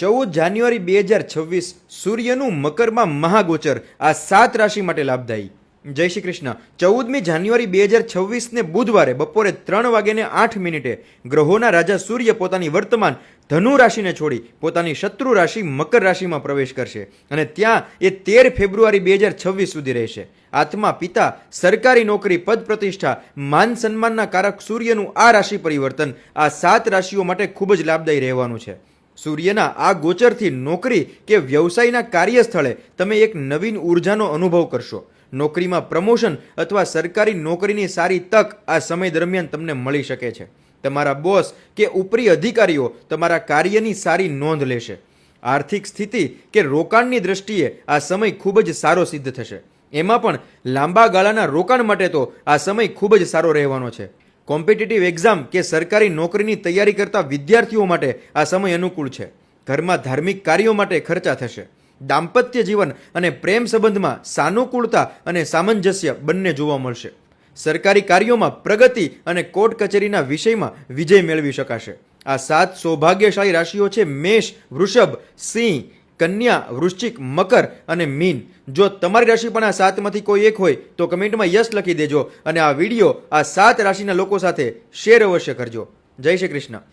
14 જાન્યુઆરી 2026 સૂર્યનું મકરમાં મહાગોચર આ 7 રાશિ માટે લાભદાયી. જય શ્રી કૃષ્ણ. 14મી જાન્યુઆરી 2026 બુધવારે બપોરે 3:08 ગ્રહોના રાજા સૂર્ય પોતાની વર્તમાન ધનુ રાશિને છોડી પોતાની શત્રુ રાશિ મકર રાશિમાં પ્રવેશ કરશે અને ત્યાં એ 13 ફેબ્રુઆરી 2026 સુધી રહેશે. આત્મા, પિતા, સરકારી નોકરી, પદ પ્રતિષ્ઠા, માન સન્માનના કારક સૂર્યનું આ રાશિ પરિવર્તન આ 7 રાશિઓ માટે ખૂબ જ લાભદાયી રહેવાનું છે. સૂર્યના આ ગોચરથી નોકરી કે વ્યવસાયના કાર્યસ્થળે તમે એક નવીન ઉર્જાનો અનુભવ કરશો. નોકરીમાં પ્રમોશન અથવા સરકારી નોકરીની સારી તક આ સમય દરમિયાન તમને મળી શકે છે. તમારા બોસ કે ઉપરી અધિકારીઓ તમારા કાર્યની સારી નોંધ લેશે. આર્થિક સ્થિતિ કે રોકાણની દ્રષ્ટિએ આ સમય ખૂબ જ સારો સિદ્ધ થશે. એમાં પણ લાંબા ગાળાના રોકાણ માટે તો આ સમય ખૂબ જ સારો રહેવાનો છે. કોમ્પિટિટિવ એક્ઝામ કે સરકારી નોકરીની તૈયારી કરતા વિદ્યાર્થીઓ માટે આ સમય અનુકૂળ છે. ઘરમાં ધાર્મિક કાર્યો માટે ખર્ચા થશે. દાંપત્ય જીવન અને પ્રેમ સંબંધમાં સાનુકૂળતા અને સામંજસ્ય બંને જોવા મળશે. સરકારી કાર્યોમાં પ્રગતિ અને કોર્ટ કચેરીના વિષયમાં વિજય મેળવી શકાશે. આ 7 સૌભાગ્યશાળી રાશિઓ છે મેષ, વૃષભ, સિંહ, કન્યા, વૃશ્ચિક, મકર અને મીન. જો તમારી રાશિ પણ આ 7માંથી કોઈ એક હોય તો કમેન્ટમાં યસ લખી દેજો અને આ વિડીયો આ 7 રાશિના લોકો સાથે શેર અવશ્ય કરજો. જય શ્રી કૃષ્ણ.